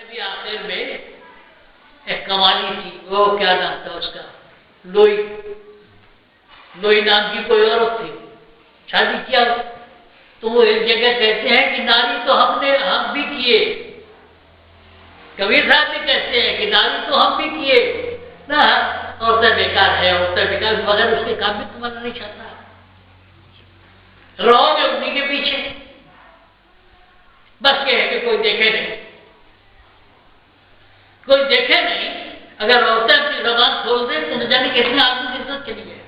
भी आखिर में एक कमाली थी, वो क्या नाम था उसका, लोई, लोई नाम की कोई औरत थी, शादी किया। तो वो एक जगह कहते हैं कि नारी तो हम भी किए, कबीर साहब भी कहते हैं कि नारी तो हम भी किए ना, औरतें बेकार है, औरतें बेकार, मगर उसके काम भी तुम्हारा नहीं चाहता, रहोगे उन्हीं के पीछे, बस ये है कि कोई देखे नहीं, कोई देखे नहीं। अगर औरतें अपनी जबान खोल दे तो न जाने कितने आदमी के साथ चली गए,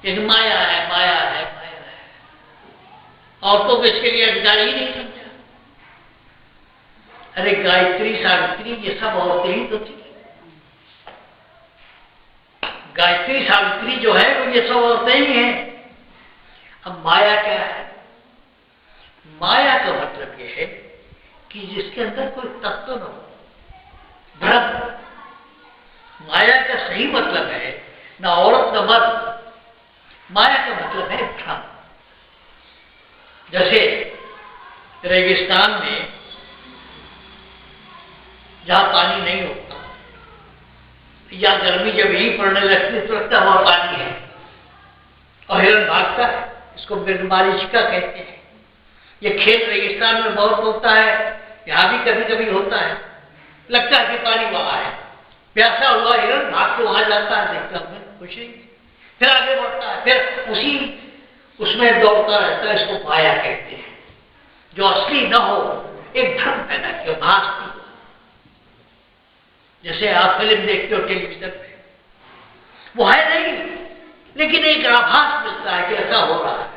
लेकिन माया है, माया है, माया है। औरतों को इसके लिए अधिकार ही नहीं समझा। अरे गायत्री, सावित्री, ये सब औरतें ही तो थी। गायत्री, सावित्री जो है वो ये सब औरतें ही हैं। अब माया क्या है? माया का मतलब ये है कि जिसके अंदर कोई तत्व न हो, भ्रम। माया का सही मतलब है ना औरत न मर्द, माया का मतलब है भ्रम। जैसे रेगिस्तान में जहां पानी नहीं होता, या गर्मी जब यही पड़ने लगती तो लगता वहां पानी है और हिरण भागता है, इसको मरीचिका कहते हैं। ये खेत रेगिस्तान में बहुत होता है, यहां भी कभी कभी होता है, लगता है कि पानी वहां है, प्यासा हुआ हिरण भाग के वहां जाता है, देखता है कुछ नहीं, फिर आगे बढ़ता है, फिर उसमें दौड़ता रहता है। इसको माया कहते हैं। जो असली न हो, एक भ्रम पैदा किया, भास। जैसे आप फिल्म देखते हो टेलीविजन पे, वो है नहीं, लेकिन एक आभास मिलता है कि ऐसा हो रहा है।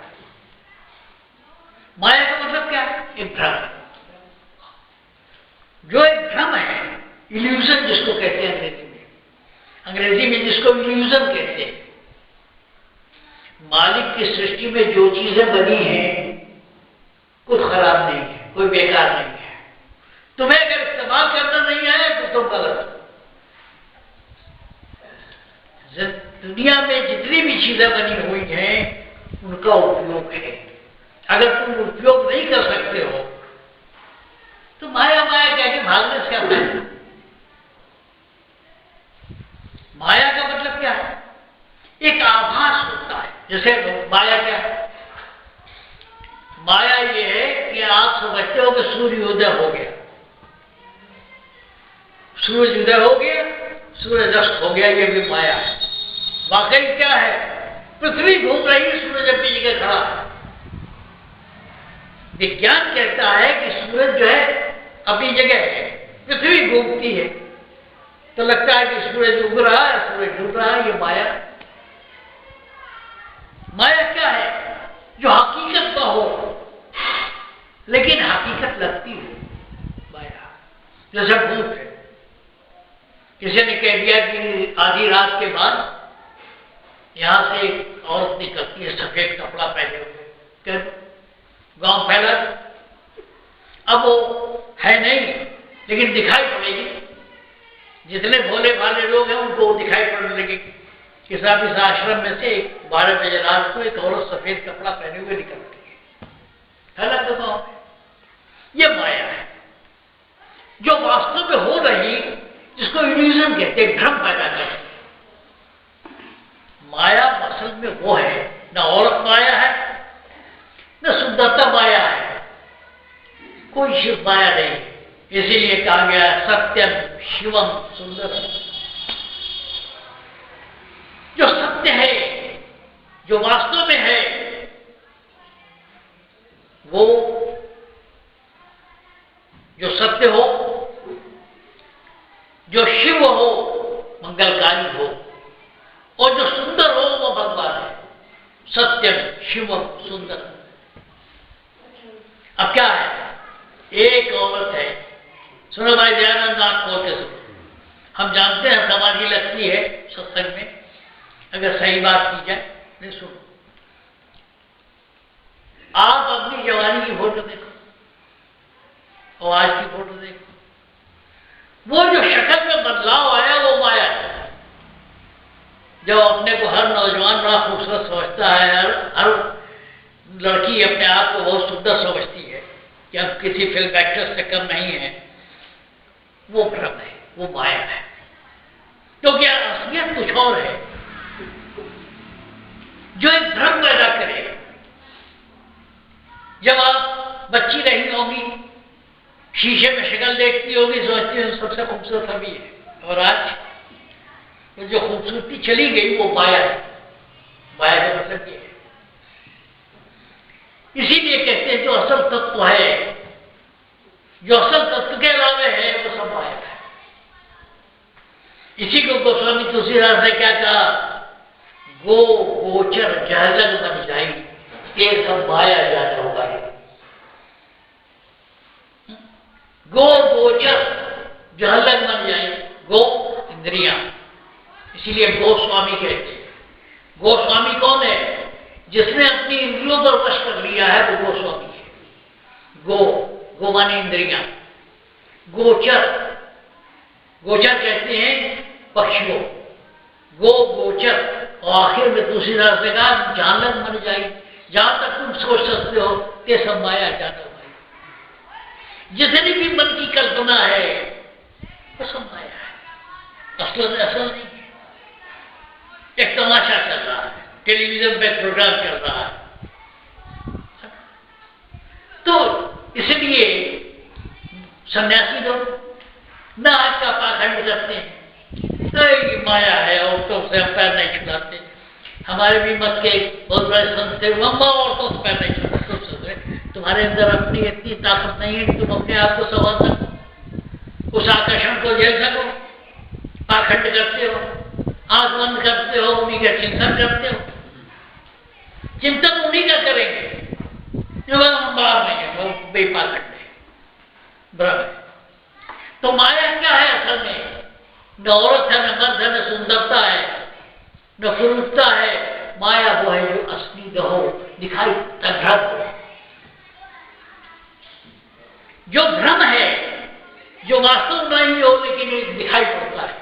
माया का मतलब क्या है? एक भ्रम। जो एक भ्रम है, इल्यूजन जिसको कहते हैं अंग्रेजी में जिसको इल्यूजन कहते हैं। मालिक की सृष्टि में जो चीजें बनी हैं, कुछ खराब नहीं है, कोई बेकार नहीं है। तुम्हें अगर इस्तेमाल करना नहीं आया तो तुम गलत हो। दुनिया में जितनी भी चीजें बनी हुई हैं, उनका उपयोग है। अगर तुम उपयोग नहीं कर सकते हो तो माया माया कह के भागने से क्या फायदा? माया का मतलब क्या है? एक आभास होता है। जैसे माया क्या है? माया ये है कि आप समझते हो कि सूर्योदय हो गया, सूर्योदय हो गया, सूरज अस्त हो गया, ये भी माया है। वाकई क्या है? पृथ्वी घूम रही है, सूरज अपनी जगह खड़ा है। विज्ञान कहता है कि सूरज जो है अपनी जगह है, पृथ्वी घूमती है, तो लगता है कि सूरज उग रहा है, सूरज डूब रहा है। ये माया। माया क्या है? जो हकीकत का हो लेकिन हकीकत लगती हो, माया। जैसे भूत है, किसी ने कह दिया कि आधी रात के बाद यहां से एक औरत निकलती है सफेद कपड़ा पहने हुए, गांव फैला। अब वो है नहीं, लेकिन दिखाई पड़ेगी। जितने भोले भाले लोग हैं उनको दिखाई पड़ने लगे कि साहब इस आश्रम में से 12 बजे रात को एक औरत सफेद कपड़ा पहने हुए निकलती है, फैला तो गांव में। ये माया है जो वास्तव में हो रही, जिसको इल्यूजन कहते हैं, भ्रम पैदा करती। माया असल में वो है, न औरत माया है, न सुंदरता माया है, कोई शिव माया नहीं। इसीलिए कहा गया सत्यम शिवम सुंदरम। जो सत्य है, जो वास्तव में है, वो जो सत्य हो, जो शिव हो, मंगलकारी हो, और जो सुंदर हो वो भगवान है। सत्यम शिवम सुंदर। अब क्या है? एक औरत है, सुनो भाई, दयानंद नाथ खोल के सुनो। हम जानते हैं समाधि लगती है सत्संग में, अगर सही बात की जाए। नहीं सुनो, आप अपनी जवानी की फोटो देखो और आज की फोटो देखो, वो जो शक्ल में बदलाव आया वो माया है। जब अपने को हर नौजवान बड़ा खूबसूरत समझता है, हर लड़की अपने आप को बहुत सुंदर समझती है कि अब किसी फिल्म एक्ट्रेस से कम नहीं है, वो भ्रम है, वो माया है। तो क्या असलियत कुछ और है जो एक भ्रम पैदा करे। जब आप बच्ची रही होगी, शीशे में शक्ल देखती होगी, सोचती हो सबसे खूबसूरत अभी है, और आज तो जो खूबसूरती चली गई वो माया है। माया का मतलब ये है। इसीलिए कहते हैं जो असल तत्व है, जो असल तत्व के अलावा है, वो सब माया है। इसी को गोस्वामी तुलसीदास ने क्या कहा, गो गोचर जहलग बन जाई, ये सब माया जाना होगा। गो गोचर जहलग बन जाए, गो इंद्रियां, इसीलिए गोस्वामी कहते हैं। गोस्वामी कौन है? जिसने अपनी इंद्रियों पर वश कर लिया है वो गोस्वामी है। गो माने इंद्रियां। गोचर, गोचर कहते हैं पक्षियों, गो गोचर। और आखिर में दूसरी तरह से कहा जानक मन जाए, जहां तक तुम सोच सकते हो कि सब माया जाना भाई। जितनी भी मन की कल्पना है वो सब माया है, असल नहीं है। एक तमाशा चल रहा है, टेलीविजन पे प्रोग्राम चल रहा है। तो इसलिए सन्यासी लोग नाक का पाखंड करते हैं, ये माया है, औरतों से हम पैर नहीं छुड़ाते। हमारे भी मत के बहुत बड़े संत थे, अम्मा औरतों से पैर नहीं छुड़ाते। तुम्हारे अंदर अपनी इतनी ताकत नहीं है कि तुम अपने आप को संभाल सको, उस आकर्षण को झेल सको। पाखंड करते हो, आंख बंद करते हो, उन्हीं का चिंतन करते हो। चिंतन उन्हीं का करेंगे जो हम बाहर नहीं है, वो बेपाखंड है, भ्रम है। तो माया क्या है असल में? न औरत है, न मर्द है, न सुंदरता है, न फुरुषता है। माया वो है जो असली न हो, दिखाई भ्रम। जो भ्रम है, जो वास्तव नहीं हो लेकिन एक दिखाई पड़ता है,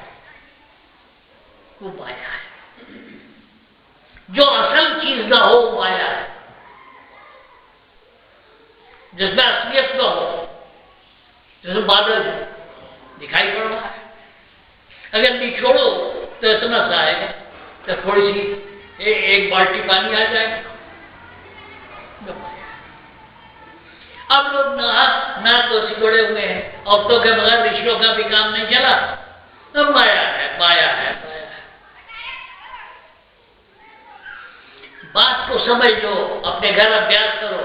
वो माया है। जो असल चीज न हो माया है, जिसमें असलियत न हो, जैसे बादल दिखाई पड़ रहा है, अगर निचोड़ो तो इतना सा आएगा, तो थोड़ी सी एक बाल्टी पानी आ जाएगा। अब लोग ना तो सिकोड़े हुए हैं, औरतों के बगैर ऋषियों का भी काम नहीं चला। तो माया है, माया है, माया है। बात को समझ लो, अपने घर अभ्यास करो।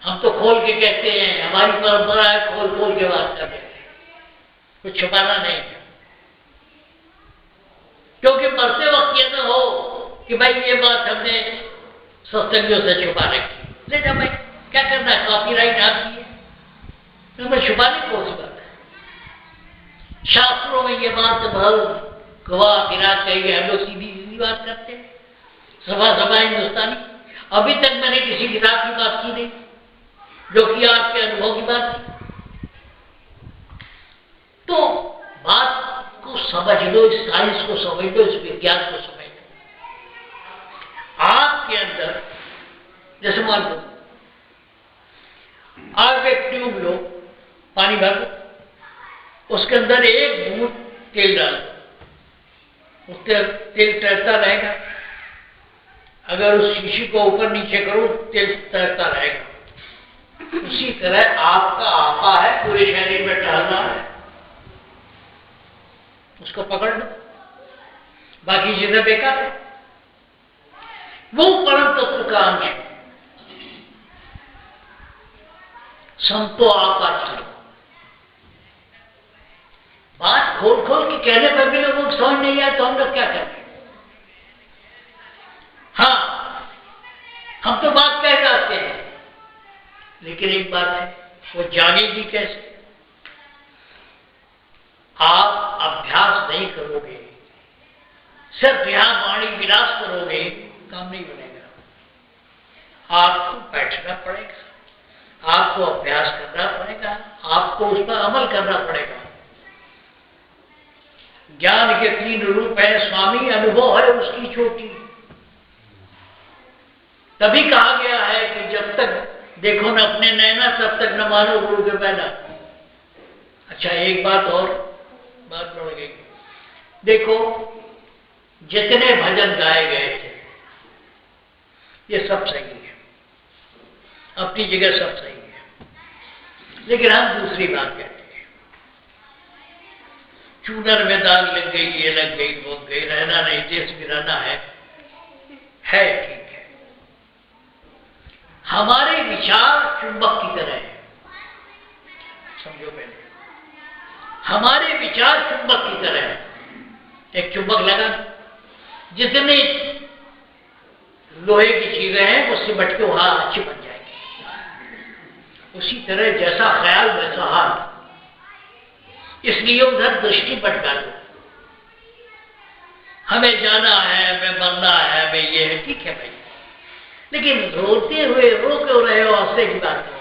हम तो खोल के कहते हैं, हमारी परंपरा है खोल खोल के बात करते हैं, कुछ छुपाना नहीं है। क्योंकि मरते वक्त ये ना हो कि भाई ये बात हमने सत्संगियों से छुपा रखी, ले जा भाई क्या करना है, कॉपीराइट आपकी है, तो मैं छुपाने की कोशिश करता है। शास्त्रों में ये बात बहुत गवाह गिरात कही है, हम लोग सीधी बात करते हैं, सभा हिंदुस्तानी। अभी तक मैंने किसी किताब की बात की नहीं, जो कि आपके अनुभव की बात थी। तो बात को समझ लो, इस साइंस को समझ लो, इस विज्ञान को समझ लो। आपके अंदर जैसे मान लो आप एक ट्यूब लो, पानी भर लो, उसके अंदर एक बूंद तेल डालो, उससे तेल तैरता रहेगा। अगर उस शीशी को ऊपर नीचे करो, तेल तैरता रहेगा। उसी तरह आपका आपा है, पूरे शरीर में टहलना है, उसको पकड़ लो, बाकी चीजें बेकार है। वो परम तत्व का अंश है। संतो आकाश, बात खोल खोल के कहने पर भी लोगों को समझ नहीं आया तो हम लोग क्या करें? हाँ, हम तो बात कह जाते हैं, लेकिन एक बात है, वो जानेगी कैसे? आप अभ्यास नहीं करोगे, सिर्फ यहां वाणी विलास करोगे, काम नहीं बनेगा। आपको बैठना पड़ेगा, आपको अभ्यास करना पड़ेगा, आपको उस पर अमल करना पड़ेगा। ज्ञान के 3 रूप है स्वामी, अनुभव है उसकी चोटी। तभी कहा गया है कि जब तक देखो न अपने नैना, तब तक न मानो गुरु के पैना। अच्छा, एक बात और बात बढ़ गई। देखो, जितने भजन गाए गए थे ये सब सही है, अपनी जगह सब सही है, लेकिन हम दूसरी बात कहते हैं। चूनर में दाग लग गई, ये लग गई, वो गई, रहना नहीं देश बिराना है ठीक है। हमारे विचार चुंबक की तरह है, समझो पहले, हमारे विचार चुंबक की तरह है। एक चुंबक लगा, जितने लोहे की चीजें हैं वो सिमट के वहां चिपक जाएगी। उसी तरह जैसा ख्याल वैसा हाल, इसलिए उधर दृष्टि भटका दो। हमें जाना है, हमें मरना है, हमें ये है, ठीक है भाई, लेकिन रोते हुए रो क्यों रहे हो? हंसने की बात करो।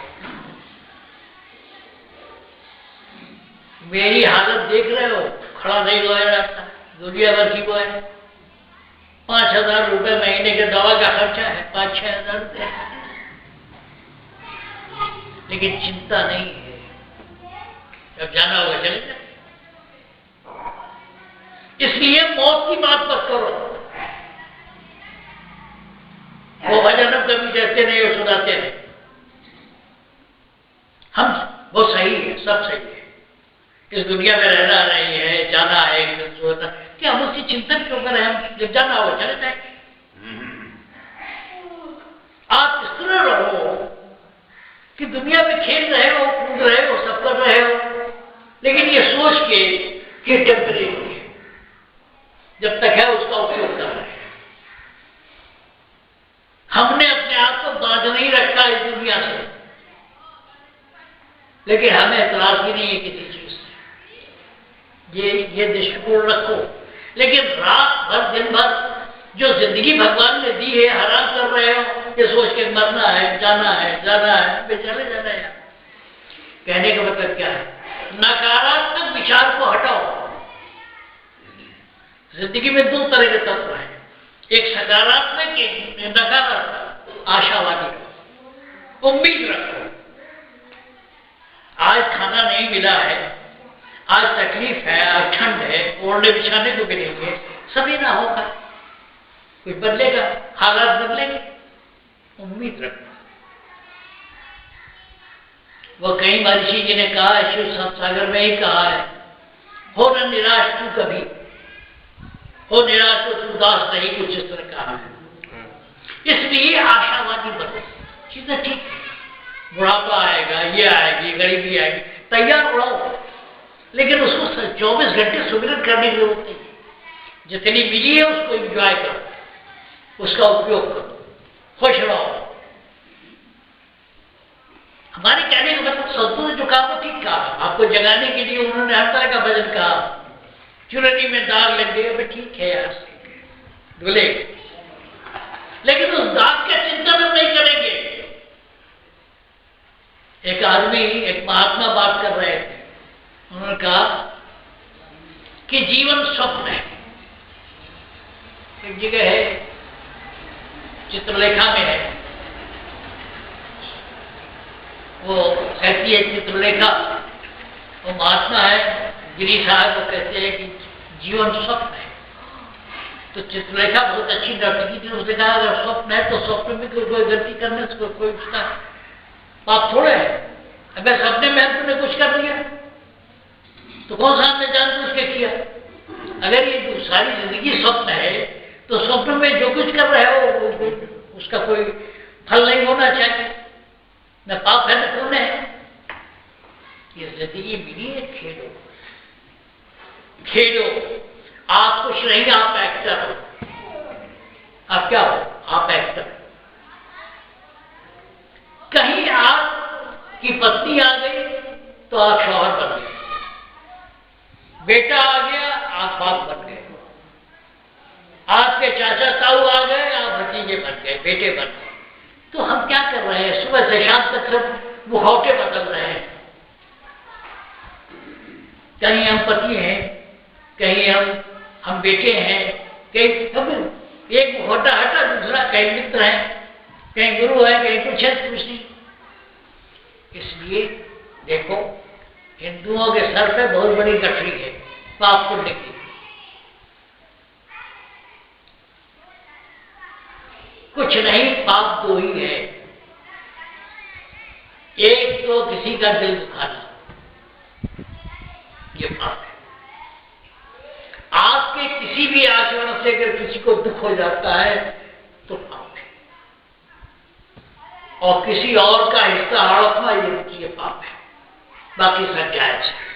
मेरी हालत देख रहे हो, खड़ा नहीं रोया जाता, दुनिया भर की वो है। 5,000 रुपए महीने के दवा का खर्चा है, 5-6 हजार रुपये, लेकिन चिंता नहीं है, जब जाना होगा चले जाए। इसलिए मौत की बात मत करो। वो भजन हम कभी कहते नहीं और सुनाते नहीं, हम वो सही है, सब सही है। इस दुनिया में रहना नहीं है, जाना है, क्या हम उसकी चिंतन क्यों करें? हम जब जाना हो चले जाएंगे। आप इस तरह रहो कि दुनिया में खेल रहे हो, कूद रहे हो, सब कर रहे हो, लेकिन ये सोच के कि टेम्परेरी है, जब तक है उसका उपयोग कर रहे हैं। हमने अपने आप को बांध नहीं रखा इस दुनिया से, लेकिन हमें एतराज भी नहीं है किसी चीज से। ये दृष्टिकोण रखो, लेकिन रात भर दिन भर जो जिंदगी भगवान ने दी है हराम कर रहे हो, ये सोच के मरना है, जाना है, जाना है, बेचारे जाना है। कहने का मतलब क्या है? नकारात्मक विचार को हटाओ। जिंदगी में 2 तरह के तत्व हैं, एक सकारात्मक, एक नकारात्मक। आशावादी रहो, उम्मीद रखो। आज खाना नहीं मिला है, आज तकलीफ है, आज ठंड है, ओढ़ने बिछाने को मिलेंगे, सभी ना होगा, कुछ बदलेगा, हालात बदलेंगे, उम्मीद रखना। वो कई महर्षि जी ने कहा है, शिव सागर में ही कहा है, हो न निराश तू कभी, हो निराश तो तू उदास नहीं, कुछ इस तरह कहा है। इसलिए आशावादी बनो, चीजें ठीक है, बुढ़ापा आएगा, ये आएगी, गरीबी आएगी, तैयार रहो, लेकिन उसको 24 घंटे सुमिरन करने की जरूरत नहीं। जितनी मिली है उसको एंजॉय करो, उसका उपयोग करो, खुश रहो। हमारे कहने का मतलब संतों ने जो कहा वो ठीक कहा, आपको जगाने के लिए उन्होंने हर तरह का भजन कहा। चुनरी में दाग लग गए, अभी ठीक है यार, बोले, लेकिन उस दाग का चिंतन हम नहीं करेंगे। एक आदमी, एक महात्मा बात कर रहे थे, उन्होंने कहा कि जीवन स्वप्न है। एक जगह है, चित्रलेखा में है, वो कहती है चित्रलेखा, वो महात्मा है गिरी साहब, वो कहते हैं कि जीवन स्वप्न है। तो चित्रलेखा बहुत अच्छी डॉक्टर थी, उसने कहा अगर स्वप्न है तो स्वप्न में कोई गलती करने से कोई उसका पाप थोड़े है। अगर सपने में तुमने कुछ कर लिया तो कौन सा आपने जानबूझ के किया? अगर ये सारी जिंदगी स्वप्न है तो स्वप्न में जो कुछ कर रहे हो उसका कोई फल नहीं होना चाहिए, न पाप है न पुण्य है। ये जिंदगी मिली है, खेलो खेलो। आप कुछ नहीं, आप एक्टर हो। आप क्या हो? आप एक्टर। कहीं आपकी पत्नी आ गई तो आप शौहर बन गए, बेटा आ गया आप बाप बन गए, आपके चाचा ताऊ आ गए आप भतीजे बन गए, बेटे बन गए। तो हम क्या कर रहे हैं? सुबह से शाम तक सब मुखौटे बदल रहे हैं। कहीं हम पति हैं, कहीं हम बेटे हैं, कहीं हम एक मुखौटा हटा दूसरा, कहीं मित्र है, कहीं गुरु है, कहीं कुछ है, कुछ नहीं। इसलिए देखो, हिंदुओं के सर पे बहुत बड़ी गठरी है पाप पुण्य की। कुछ नहीं, पाप दो ही है। एक तो किसी का दिल दुखाना, ये पाप है। आपके किसी भी आचरण से अगर किसी को दुख हो जाता है तो पाप है, और किसी और का हिस्सा हड़पना ये पाप है, बाकी सब जायज है।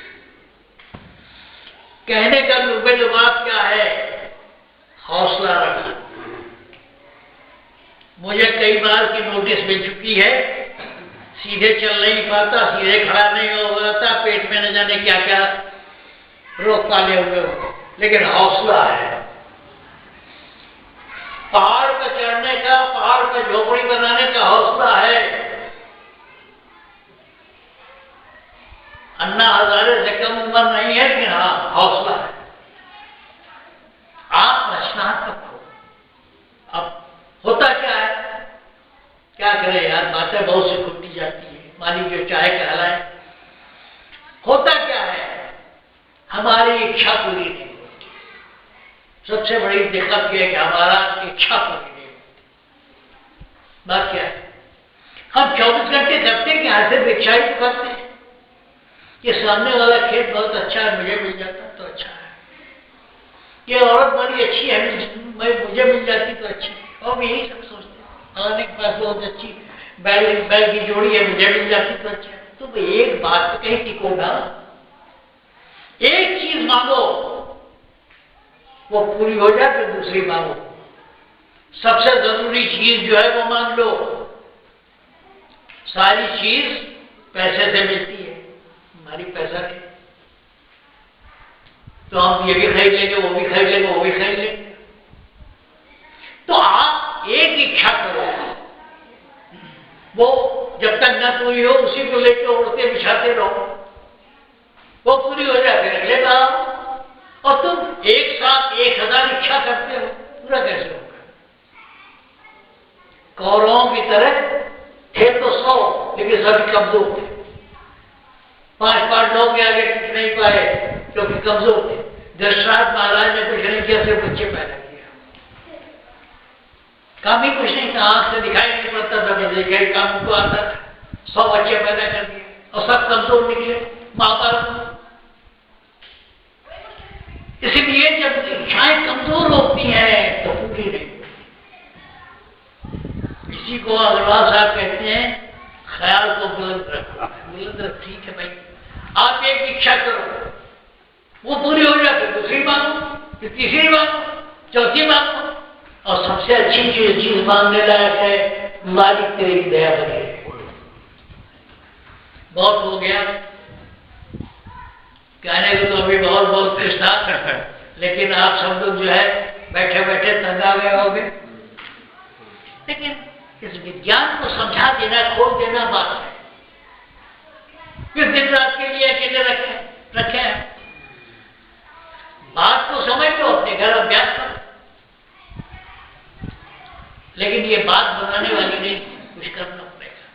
कहने का लुबे बात क्या है? हौसला रखना। मुझे कई बार की नोटिस मिल चुकी है, सीधे चल नहीं पाता, सीधे खड़ा नहीं हो पाता, पेट में न जाने क्या क्या रोग पाले हुए हो, लेकिन हौसला है। पहाड़ पर चढ़ने का, पहाड़ पर झोपड़ी बनाने का हौसला है। अन्ना हजारे से कम उम्र नहीं है, लेकिन हाँ हौसला है। आप रचनात्मक हो। अब होता क्या है, क्या करें यार, बातें बहुत सी खुटी जाती है, मालिक जो चाहे कहलाए। होता क्या है, हमारी इच्छा पूरी नहीं होती। सबसे बड़ी दिक्कत यह है कि हमारा इच्छा पूरी नहीं होती। बात क्या है, हम 24 घंटे करते कि यहाँ से इच्छा ही तो करते हैं कि सामने वाला खेत बहुत अच्छा है, मुझे मिल जाता तो अच्छा है, ये औरत बड़ी अच्छी है, मुझे मिल जाती तो अच्छी है, और भी यही सब सोचते हैं। और एक बात बहुत अच्छी बैल की जोड़ी है, मुझे मिल जाती तो अच्छा है। तो एक बात तो कहीं टिको ना, एक चीज मांगो वो पूरी हो जाए, फिर दूसरी मांगो। सबसे जरूरी चीज जो है वो मांग लो। सारी चीज पैसे से मिलती है, हमारी पैसा नहीं, तो हम ये भी खरीद लेंगे, वो भी खरीद लेंगे, वो भी खरीद लेंगे। तो आप एक इच्छा करो, वो जब तक न पूरी हो उसी को लेकर उड़ते बिछाते रहो, वो पूरी हो जाए फिर अगले बार। और तुम एक साथ 1000 इच्छा करते हो, पूरा कैसे होगा? कौरवों की तरह थे तो 100, लेकिन सभी कमजोर थे। 5 लोग आगे टिक नहीं पाए क्योंकि कमजोर थे। दशरथ महाराज ने कुछ नहीं किया, सिर्फ बच्चे पैदा किया, काम ही कुछ नहीं था, आंख से दिखाई नहीं पड़ता था, बस काम उनको आता था। 100 बच्चे पैदा कर दिए और सब कमजोर निकले महाभारत में। इसलिए जब इच्छाएं कमजोर होती हैं तो पूरी नहीं होती। इसी को अग्रवाल साहब कहते हैं, ख्याल को बुलंद रखो। बुलंद रख, ठीक है भाई, आप एक इच्छा करो, वो पूरी हो जाए, फिर दूसरी मांगो, फिर तीसरी मांगो, चौथी मांगो। और सबसे अच्छी चीज मांगने लायक है, मालिक तेरी दया बनी रहे। बहुत हो गया, कहने को तो अभी बहुत बहुत कुछ था, लेकिन आप सब लोग जो है बैठे बैठे तंग आ गए होंगे। लेकिन इस विज्ञान को समझा देना, खोल देना बात है। फिर दिन रात के लिए अकेले रखे हैं, बात को समझ लो, अपने घर अभ्यास करो। लेकिन ये बात बनाने वाली नहीं, कुछ करना पड़ेगा।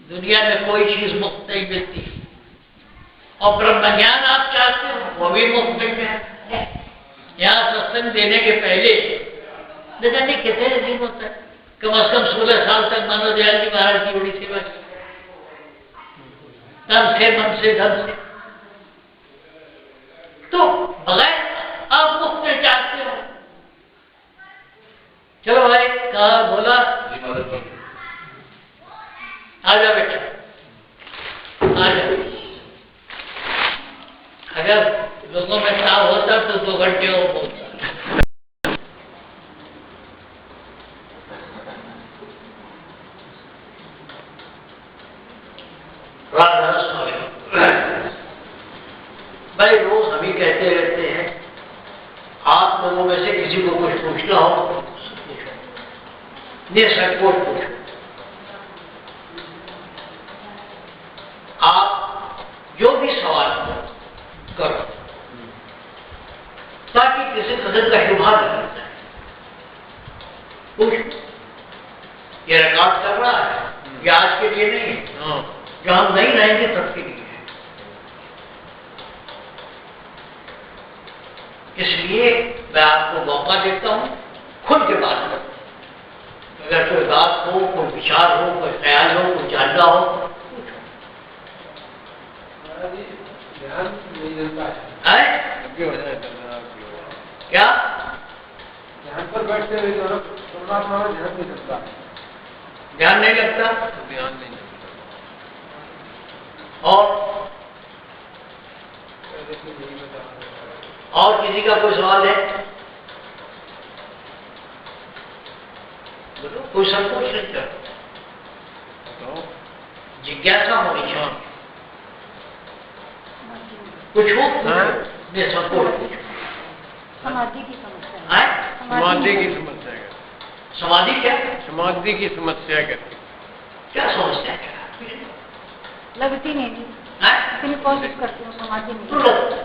दुनिया में कोई चीज मुफ्त नहीं मिलती, और ब्रह्म ज्ञान आप चाहते हो वो भी मुफ्त मिल जाए। यहाँ सत्संग देने के पहले न जाने कितने दिन होता है, कम से कम 16 साल तक मानव दयाल जी महाराज की बड़ी सेवा की, तन से मन से धन से। तो बगैर आप मुफ्त में चाहते हो। चलो भाई, कहा बोला, आ जा बेटा, आ जा। अगर लोगों में ताव होता तो 2 घंटे और बोलता। भाई रोज हम ही कहते रहते हैं, आप लोगों में से किसी को कुछ पूछना हो तो निसंकोच पूछो। आप जो भी सवाल करो, ताकि किसी कदर का शुभार नहीं होता है। पूछो, ये रिकॉर्ड कर रहा है, ये आज के लिए नहीं है, जो हम नहीं रहेंगे सबके लिए है। इसलिए मैं आपको मौका देता हूं, खुल के बात करो। अगर कोई बात हो, कोई विचार हो, कोई ख्याल हो, कोई जानना हो, पूछो। ध्यान नहीं मिलता है क्या? ध्यान पर बैठते हुए परमात्मा में ध्यान नहीं लगता। ध्यान नहीं लगता? ध्यान नहीं लगता। और किसी का कोई सवाल है? बोलो, कोई संकोच नहीं करो, जिज्ञासा होनी चाहिए। कुछ हो संकोच पूछो। समाधि की समस्या है? समाधि की समस्या है। समाधि क्या? समाधि की समस्या कहते। क्या समस्या क्या? लगती नहीं थी, इतनी कोशिश करती हूँ, समाधि नहीं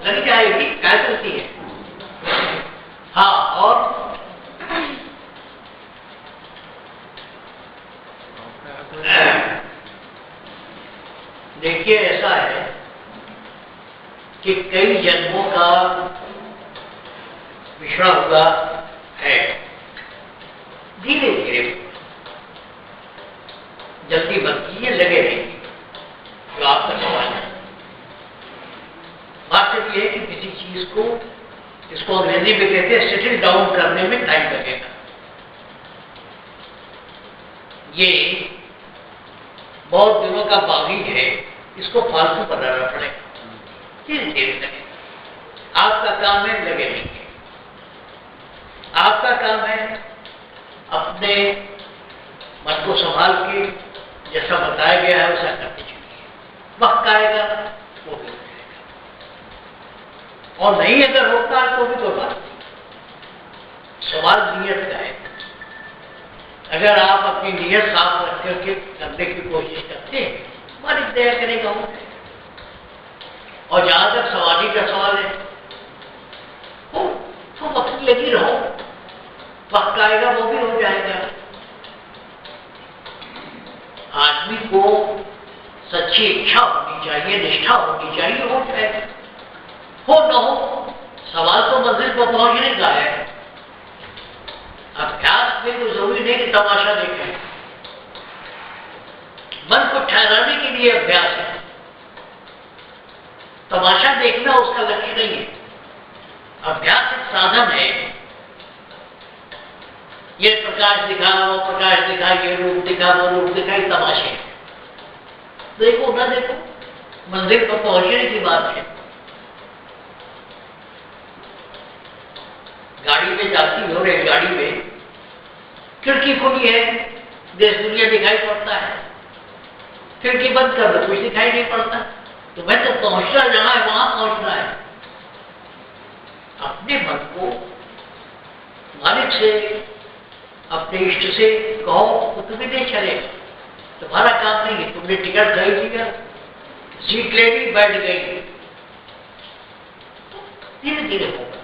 लग जाएगी, क्या करती है? हाँ, और देखिए ऐसा है कि कई जन्मों का मिश्रण हुआ है, धीरे धीरे, जल्दी मत कीजिए, लगे रहेंगे। जो आपका सवाल है, बात सिर्फ ये है कि किसी चीज को, जिसको अंग्रेजी में कहते हैं सेटल डाउन करने में टाइम लगेगा। ये बहुत दिनों का बागी है, इसको फालतू बनाना पड़ेगा, धीरे धीरे लगेगा। आपका काम है लगे रहेंगे। आपका काम है अपने मन को संभाल के जैसा बताया गया है वैसा करते चलिए। वक्त आएगा वो भी हो जाएगा, और नहीं अगर होता है तो भी कोई बात नहीं। सवाल नियत का है। अगर आप अपनी नियत साफ रख करके करने की कोशिश करते हैं, मालिक दया करेगा हो जाएगा। और जहां तक समाधि का सवाल है, हो तो वक्त लगी रहो, वक्त आएगा वो भी हो जाएगा। आदमी को सच्ची इच्छा होनी चाहिए, निष्ठा होनी चाहिए, हो जाएगा। हो न हो, सवाल तो मंजिल पर पहुंचने का है। अभ्यास में तो जरूरी नहीं कि तमाशा देखें, मन को ठहराने के लिए अभ्यास है। तमाशा देखना उसका लक्ष्य नहीं है। अभ्यास एक साधन है। ये प्रकाश दिखा, वो प्रकाश दिखा, ये रूप दिखा, वो रूप दिखा, ये तमाशे। देखो ना देखो, मंदिर पर पहुंचने की बात है। गाड़ी में जाती हो, रेलगाड़ी में खिड़की खुली है, देश दुनिया दिखाई पड़ता है। खिड़की बंद कर दो, कुछ दिखाई नहीं पड़ता। तो मैं तो पहुंचना जहां है वहां पहुंचना है। अपने मन को मालिक से, अपने इष्ट से कहो तो तुम्हें नहीं चलेगा। तुम्हारा काम नहीं है। तुमने टिकट खरीद लिया, सीट ले ली, बैठ गई, धीरे धीरे होगा।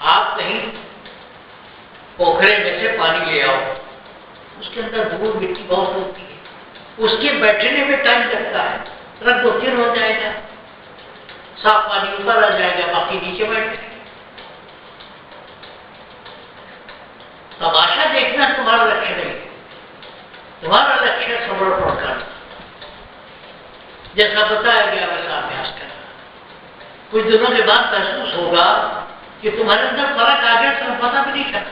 आप कहीं पोखरे में से पानी ले आओ, उसके अंदर धूल मिट्टी बहुत होती है, उसके बैठने में टाइम लगता है। तुरंत दो तीन हो जाएगा, साफ पानी ऊपर आ जाएगा, बाकी नीचे बैठ जाएगा। तमाशा देखना तुम्हारा लक्ष्य नहीं है। तुम्हारा लक्ष्य समर्पण करना, जैसा बताया गया वैसा अभ्यास करना। कुछ दिनों के बाद महसूस होगा कि तुम्हारे अंदर फर्क आ गया, तुम्हें पता भी नहीं चला।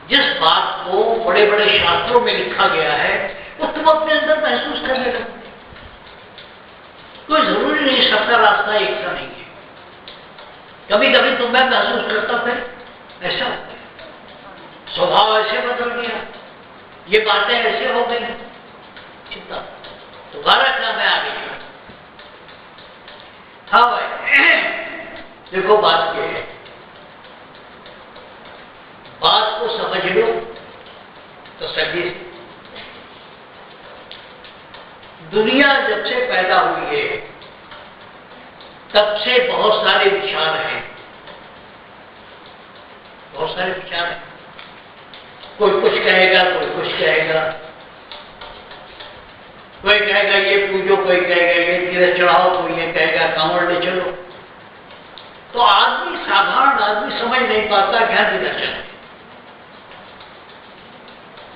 जिस बात को बड़े बड़े शास्त्रों में लिखा गया है वो तुम अपने अंदर महसूस करने लगते। कोई जरूरी नहीं, सबका रास्ता एक सा नहीं है। कभी कभी तुम मैं महसूस करता, फिर ऐसा हो गया, स्वभाव ऐसे बदल गया, ये बातें ऐसे हो गई। चिंता, तुम्हारा काम है आगे का। हाँ भाई, देखो बात क्या है, बात को समझ लो तो सही। दुनिया जब से पैदा हुई है तब से बहुत सारे विचार हैं, बहुत सारे विचार हैं। कोई कुछ कहेगा, कोई कुछ कहेगा, कोई कहेगा ये पूजो, कोई कहेगा ये तीरथ चढ़ाओ, कोई ये कहेगा कांवड़ ले चलो। तो आदमी, साधारण आदमी समझ नहीं पाता क्या दिशा है।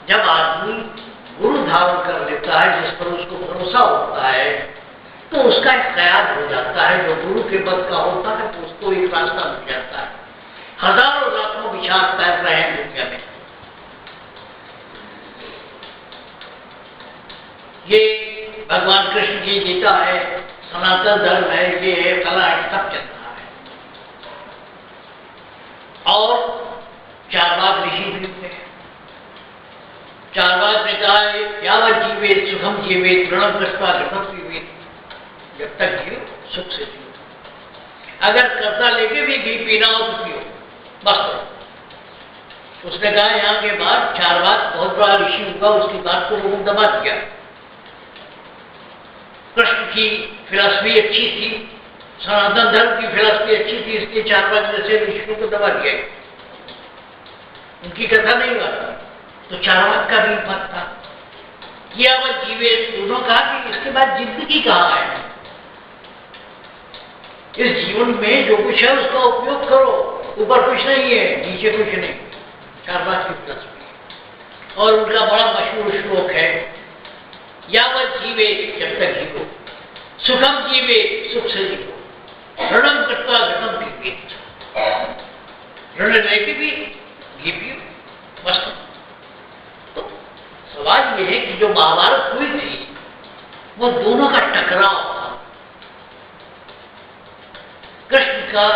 जब आदमी गुरु धारण कर लेता है, जिस पर उसको भरोसा होता है, तो उसका एक ख्याल हो जाता है जो गुरु के बद का होता है, तो उसको एक रास्ता मिल जाता है। हजारों लाखों विचार तैर रहे हैं दुनिया में। ये भगवान कृष्ण की गीता है, सनातन धर्म है, ये है, फला है, सब चल रहा है। और चारवाक ऋषि भी थे। चारवाक ने कहा है, यावत जीवेत सुखम जीवेत प्रणव कृष्णा घटम पीवेत, जब तक जियो सुख से जियो। अगर कर्ता लेके भी घी पीना हो तो पियो, बस। उसने कहा यहाँ के बाद चारवाक बहुत बड़ा ऋषि हुआ, उसकी बात को लोगों ने दबा दिया। कृष्ण की फिलॉसफी अच्छी थी, सनातन धर्म की फिलॉसफी अच्छी थी, इसलिए चारवाक जैसे ऋषियों को दबा दिया, उनकी कथा नहीं हुआ। तो चारवाक का भी मत था कि अब जीवे। उन्होंने कहा कि इसके बाद जिंदगी कहाँ है, इस जीवन में जो कुछ है उसका उपयोग करो, ऊपर कुछ नहीं है, नीचे कुछ नहीं। चारवाक की फिलॉसफी। और उनका बड़ा मशहूर श्लोक है, यावत जीवे, जब तक जीवो, सुखम जीवे, सुख से जीवो, ऋणम कृत्वा घटम पीवेत, ऋण लेके भी घी पियो, बस। तो सवाल यह है कि जो महाभारत हुई थी वो दोनों का टकराव था। कृष्ण का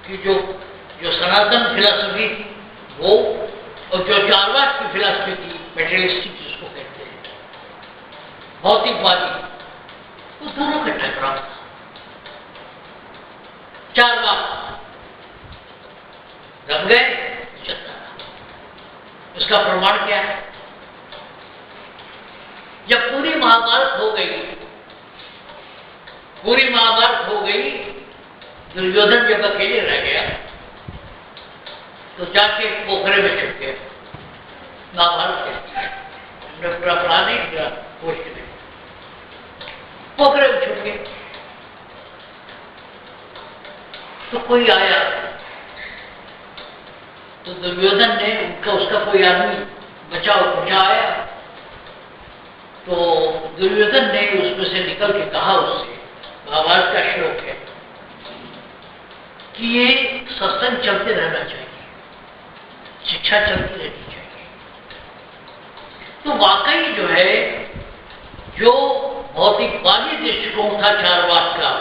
कि जो सनातन फिलॉसफी थी वो, और जो चारवाक की फिलॉसफी थी, मेटेरियलिस्टिक जिसको कहते हैं, भौतिकवादी, वो दोनों का टकराव था। चारवाक दब गए, चलता रहा। उसका प्रमाण क्या है? जब पूरी महाभारत हो गई, पूरी महाभारत हो गई, दुर्योधन जब अकेले रह गया तो जाके पोखरे में छुप गया। महाभारत के पूरा पढ़ा नहीं, पूरा पोस्ट में पोखरे में छुप गए। तो कोई आया तो दुर्योधन ने उसका कोई आदमी बचा आया, तो दुर्योधन ने उसमें से निकल के कहा उससे, महाभारत का श्लोक है कि ये सत्संग चलते रहना चाहिए, शिक्षा चलती रहनी चाहिए। तो वाकई जो है, जो भौतिकवादी दृष्टिकोण था चारवाक का,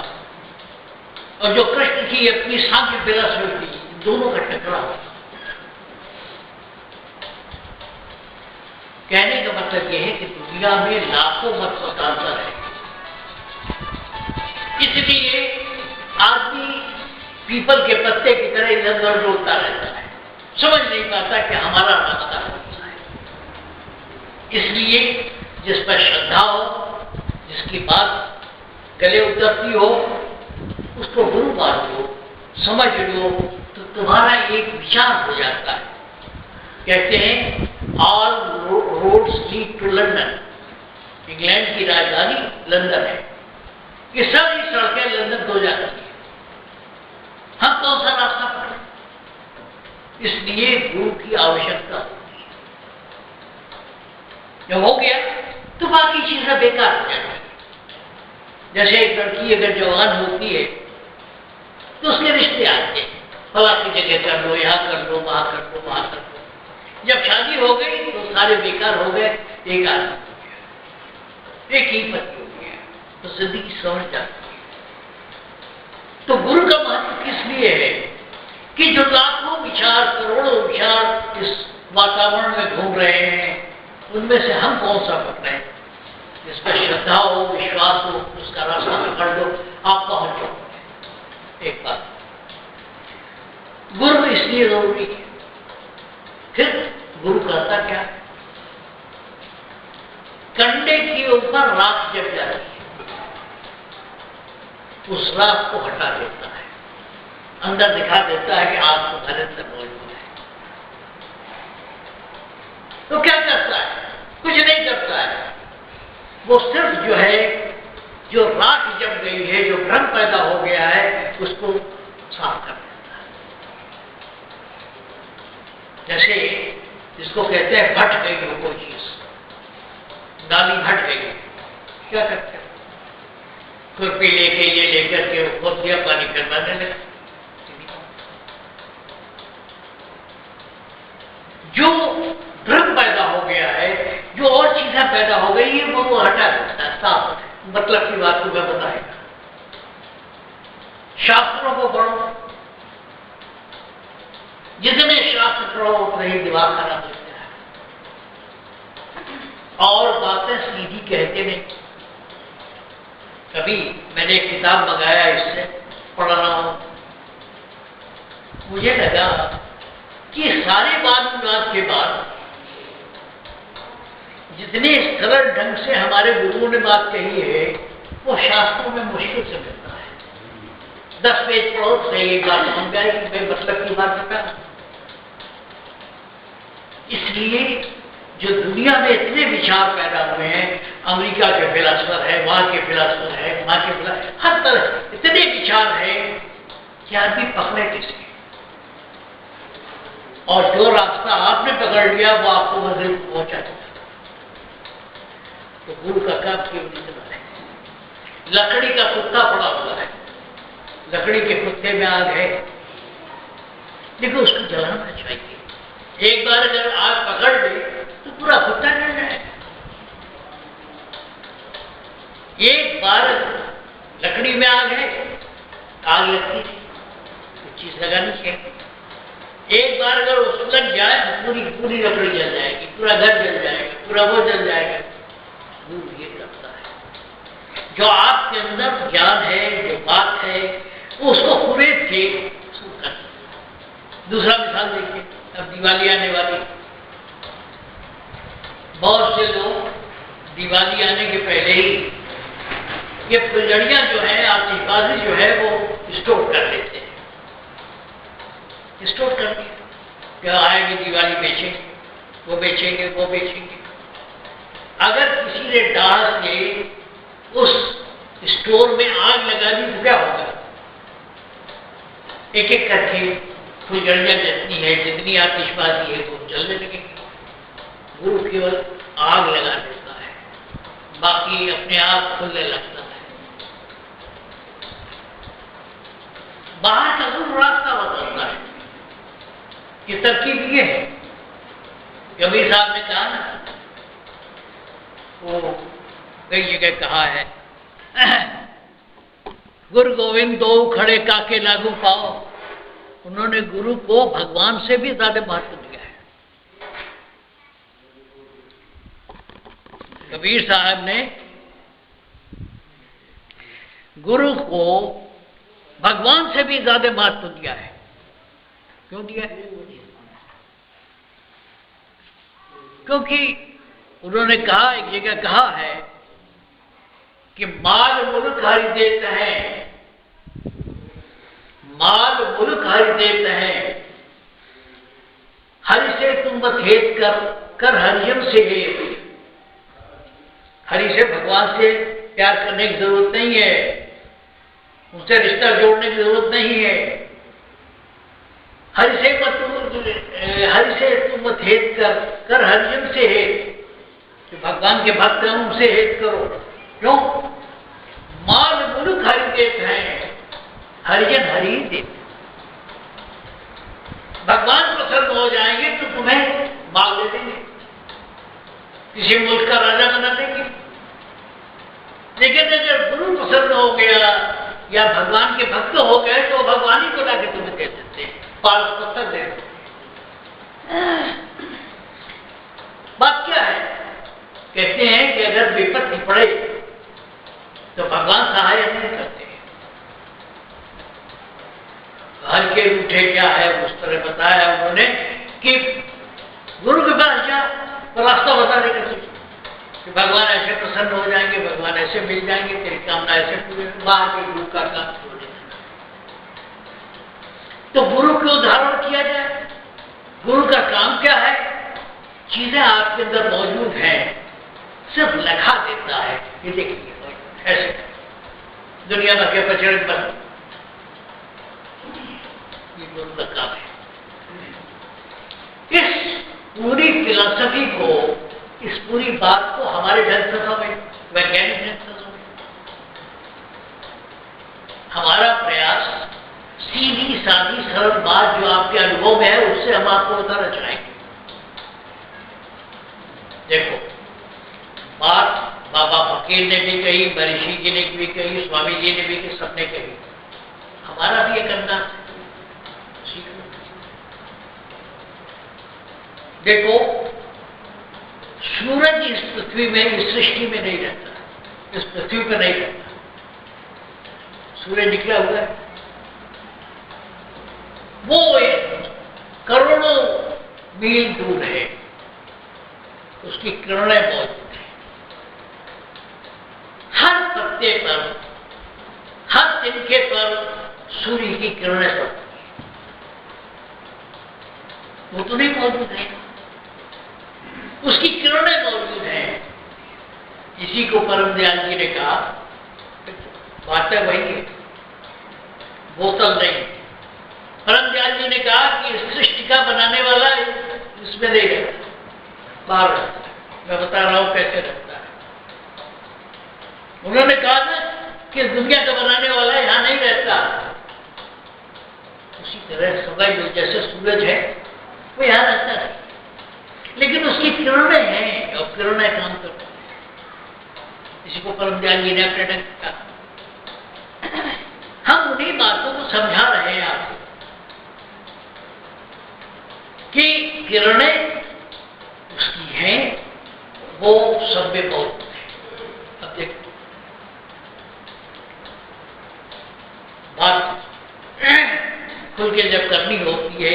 और जो कृष्ण की अपनी सांख्य फिलॉसफी थी, दोनों का टकराव। कहने का मतलब यह है कि दुनिया में लाखों मत मतांतर है, इसलिए आदमी पीपल के पत्ते की तरह इधर उधर डोलता रहता है, समझ नहीं पाता कि हमारा रास्ता कौन सा है। इसलिए जिस पर श्रद्धा हो, जिसकी बात गले उतरती हो, उसको गुरु मान लो, समझ लो, तो तुम्हारा एक विचार हो जाता है। कहते हैं all roads lead to London, England की राजधानी लंदन है, ये सारी सड़कें लंदन को जाती है। हम कौन सा रास्ता पकड़े? इसलिए गुरु की आवश्यकता होती है। जब हो गया तो बाकी चीजें बेकार हो जाती है। जैसे एक लड़की अगर जवान होती है तो उसके रिश्ते आते हैं, फला की जगह कर लो, यहाँ कर लो, वहां कर लो, वहां कर लो। जब शादी हो गई तो सारे बेकार हो गए, एक आदमी हो गया, एक ही पति हो गया, तो जिंदगी समझ जाती है। तो गुरु का महत्व किस लिए है कि जो लाखों विचार, करोड़ों विचार इस वातावरण में घूम रहे हैं, उनमें से हम कौन सा पकड़े? जिस पर श्रद्धा हो, विश्वास हो, उसका रास्ता पकड़ लो, आप पहुंच जाओगे। एक बात, गुरु इसलिए जरूरी है। फिर गुरु करता क्या? कंडे के ऊपर राख जब जाती है, उस राख को हटा देता है, अंदर दिखा देता है कि आप तुम्हारे अंदर मौजूद है। तो क्या करता है? कुछ नहीं करता है। वो सिर्फ जो है, जो राख जम गई है, जो भ्रम पैदा हो गया है, उसको साफ कर देता है। जैसे जिसको कहते हैं फट गई हो कोई चीज, नाली फट गई, क्या करते हैं? खुरपी लेके ये लेकर के खोद दिया, पानी फिर बहने लगा। जो भ्रम पैदा हो गया है, जो और चीजें पैदा हो गई है, वो हटा देता है, साफ मतलब की बात को मैं बताएगा। शास्त्रों को पढ़ो, जितने शास्त्र पढ़ो उतना ही दिमाग खराब होता है और बातें सीधी कहते नहीं। कभी मैंने एक किताब मंगाया, इससे पढ़ रहा हूं, मुझे लगा कि सारे वाद-विवाद के बाद जितने सरल ढंग से हमारे गुरुओं ने बात कही है, वो शास्त्रों में मुश्किल से मिलता है। 10 पेज पढ़ो से एक बात समझ जाएगी, मैं मतलब की बात करता। इसलिए जो दुनिया में इतने विचार पैदा हुए हैं, अमेरिका के फिलासफर है, वहां के फिलासफर है, वहां के फिलासफर, हर तरह इतने विचार है कि आदमी पकड़े किसे। और जो रास्ता आपने पकड़ लिया वो आपको मंजिल पहुंचा देगा। तो गुरु का काम क्यों नहीं चला है? लकड़ी का कुत्ता पड़ा हुआ है, लकड़ी के कुत्ते में आग है, देखो उसको जलाना चाहिए। एक बार अगर आग पकड़ ले तो पूरा कुत्ता जल जाएगा। एक बार लकड़ी में आग है, आग लगती है, कुछ चीज लगानी चाहिए। एक बार अगर उसमें लग जाए तो पूरी पूरी लकड़ी जल जाएगी, पूरा घर जल जाएगा, पूरा वो जल जाएगा। गुरु ये करता है, जो आपके अंदर ज्ञान है, जो बात है, उसको पूरे से कर। दूसरा मिसाल देखिए, अब दिवाली आने वाली, बहुत से लोग दिवाली आने के पहले ही ये फुलझड़ियां जो है, आतिशबाजी जो है, वो स्टोर कर लेते हैं। स्टोर कर दिया, क्या आएगी दिवाली बेचेंगे, वो बेचेंगे, वो बेचेंगे। अगर किसी ने डाल से उस स्टोर में आग लगा दी तो क्या होगा? एक एक करके फुलझड़ियां जितनी है, जितनी आतिशबाजी है, वो जलने लगेगी। गुरु केवल आग लगा देता है, बाकी अपने आप खुलने लगता है। बाहर का गुरु रास्ता बताता है। ये तरकीब ये है, कबीर साहब ने कहा ना, वो कई जगह कहा है, गुरु गोविंद दो खड़े काके लागू पाओ। उन्होंने गुरु को भगवान से भी ज्यादा महत्व दिया है। कबीर साहब ने गुरु को भगवान से भी ज्यादा महत्व दिया है। क्यों दिया है? क्योंकि उन्होंने कहा, एक जगह कहा है कि माल मुल्क हरि देते हैं, माल मुल्क हरि देते हैं, हरि से तुम बखेत कर हरियम से हेत। हरि से, भगवान से प्यार करने की जरूरत नहीं है, उनसे रिश्ता जोड़ने की जरूरत नहीं है। हरि से तुम मत हेत कर हरियम से हेत। कि भगवान के भक्त हैं उनसे हेत करो। क्यों? माल मुल्क हरि देते हैं, हरिजन हरि देते। भगवान प्रसन्न हो जाएंगे तो तुम्हें माल दे देंगे, किसी मुल्क का राजा बना देंगे। लेकिन अगर गुरु प्रसन्न हो गया या भगवान के भक्त हो गए तो भगवान ही को लाके तुम्हें दे देते हैं, पाल पत्थर दे देते। बात क्या है? कहते हैं कि अगर विपत्ति पड़े तो भगवान सहायता नहीं करते। हर के रूठे क्या है उस तरह बताया उन्होंने कि गुरु के पास जा तो रास्ता बता देगा कि भगवान ऐसे प्रसन्न हो जाएंगे, भगवान ऐसे मिल जाएंगे, तेरी कामना ऐसे पूरी। बाहर के गुरु का काम छोड़ देना। तो गुरु को धारण किया जाए। गुरु का काम क्या है? चीजें आपके अंदर मौजूद हैं, सिर्फ लिखा देता है। ये देखिए ऐसे दुनिया भर के पचड़े पर दोनों का काम है। इस पूरी फिलॉसफी को, इस पूरी बात को हमारे ढंग से समझ, वैज्ञानिक ढंग से समझ। हमारा प्रयास सीधी सादी सरल बात जो आपके अनुभव में है उससे हम आपको बताना चाहेंगे। देखो, बात बाबा फकीर ने भी कही, महर्षि जी ने भी कही, स्वामी जी ने भी कही, सबने कही। हमारा भी ये करना सीखो। देखो, सूरज इस पृथ्वी में, इस सृष्टि में नहीं रहता, इस पृथ्वी पर नहीं रहता। सूर्य निकला हुआ है, वो एक करोड़ों मील दूर है, उसकी किरणें मौजूद हैं हर पत्ते पर, हर तिनके पर सूर्य की किरणें पड़ती हैं। वो तो नहीं मौजूद है, उसकी किरणें मौजूद हैं। इसी को परम दयाल जी ने कहा, बात है वही है, बोतल नहीं। परम दयाल जी ने कहा कि सृष्टि का बनाने वाला इसमें नहीं रहता, बाहर रहता है। मैं बता रहा हूं कैसे रहता है। उन्होंने कहा ना कि दुनिया का बनाने वाला यहां नहीं रहता। उसी तरह समझ लो, जैसे सूरज है वो यहां रहता है, लेकिन उसकी किरणें हैं और किरणें काम करती हैं। इसी को परम दयाल जी ने अपने ढंग से कहा। हम उन्हीं बातों को समझा रहे हैं आपको कि किरणें उसकी हैं, वो सब में मौजूद है। अब देखो, बात खुल के जब करनी होती है,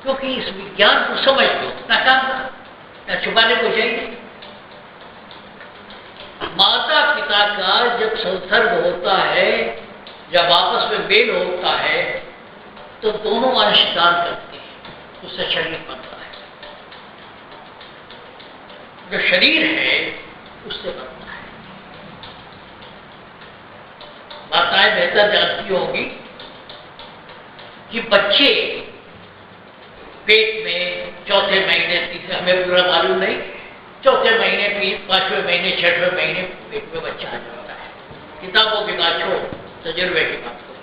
क्योंकि इस विज्ञान को समझ लो, ना काम ना छुपाने को चाहिए। माता पिता का जब संसर्ग होता है, जब आपस में मेल होता है, तो दोनों अंशदान करते हैं, उससे शरीर बनता है। जो शरीर है उससे बनता है। माताएं बेहतर जानती होंगी कि बच्चे पेट में चौथे महीने, तीसरे, हमें पूरा मालूम नहीं, चौथे महीने, 5वें महीने, 6वें महीने पेट में बच्चा आ जाता है। किताबों की बात छोड़ो, तजुर्बे की बात करो,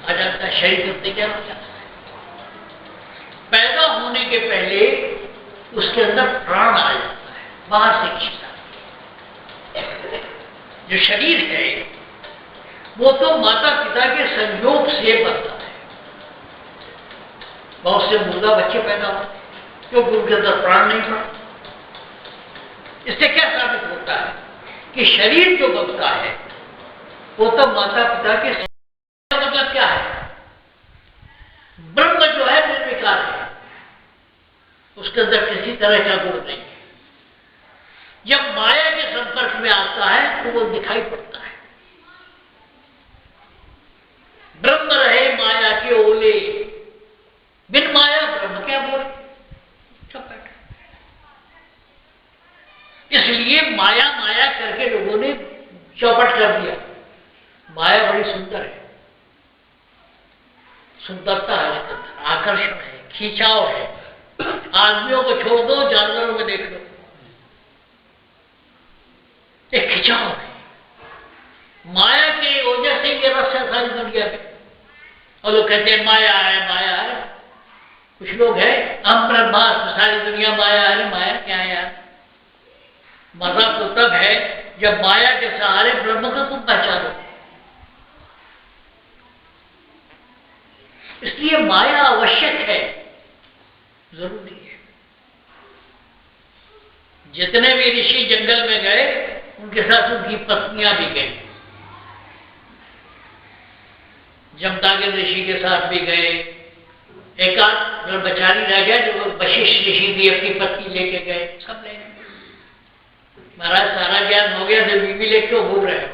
आ जाता है। शरीर कितने क्या हो जाता है। पैदा होने के पहले उसके अंदर प्राण आ जाता है, बाहर से खींचता है। जो शरीर है वो तो माता पिता के संयोग से बनता है। बहुत से मुर्दा बच्चे पैदा होते हैं क्योंकि उनके अंदर प्राण नहीं पड़ता। इससे क्या साबित होता है कि शरीर जो बनता है वो तो माता पिता के मतलब क्या है? ब्रह्म जो है निर्विकार है, उसके अंदर किसी तरह का गुण नहीं है। जब माया के संपर्क में आता है तो वो दिखाई पड़ता है। ब्रह्म रहे माया के ओले, बिन माया ब्रह्म क्या बोले, चौपट। इसलिए माया माया करके लोगों ने चौपट कर दिया। माया बड़ी सुंदर है, सुंदरता है उसके अंदर, आकर्षण है, खींचाव है। आदमियों को छोड़ दो, जानवरों में देख लो, एक खिंचाव है। माया के वजह से ये रस है सारी दुनिया में। और लोग कहते हैं माया है, माया है। कुछ लोग हैं हम ब्रह्मास्त्र, सारी दुनिया माया है। माया क्या है यार? मजा तो तब है जब माया के सहारे ब्रह्म को तुम पहचानो। इसलिए माया आवश्यक है, जरूरी है। जितने भी ऋषि जंगल में गए उनके साथ उनकी पत्नियां भी गई। जमतागिर ऋषि के साथ भी गए। एक आध जो बेचारी रह गया, जो वशिष्ठ ऋषि भी अपनी पत्नी लेके गए, सब ले गए। महाराज सारा ज्ञान हो गया तो बीवी लेके क्यों घूम रहे हो?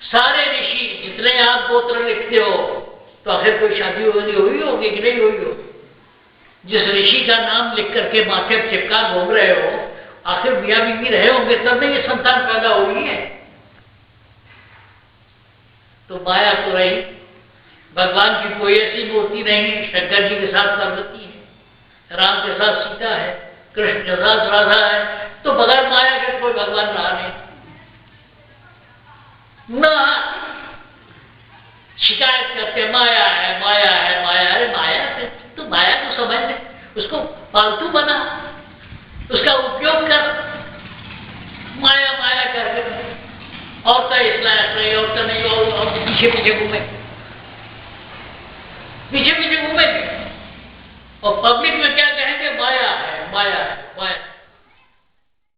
सारे ऋषि जितने आप गोत्र लिखते हो तो आखिर कोई शादी हुई होगी कि नहीं हुई होगी? जिस ऋषि का नाम लिख करके माथे पर चिपका घूम रहे हो, आखिर मियां बीवी रहे होंगे तब नहीं ये संतान पैदा हुई है। तो माया तो रही, भगवान की कोई ऐसी मूर्ति नहीं है। शंकर जी के साथ पार्वती है, राम के साथ सीता है, कृष्ण के साथ राधा है, तो बगैर माया के कोई भगवान रहा नहीं ना। शिकायत करते माया है माया है माया। अरे माया है तो माया को समझ ले, उसको पालतू बना, उसका उपयोग कर। माया माया करके और तो इस लायक नहीं, और तो नहीं, और पीछे पीछे घूमे, पीछे पीछे घूमेंगे और पब्लिक में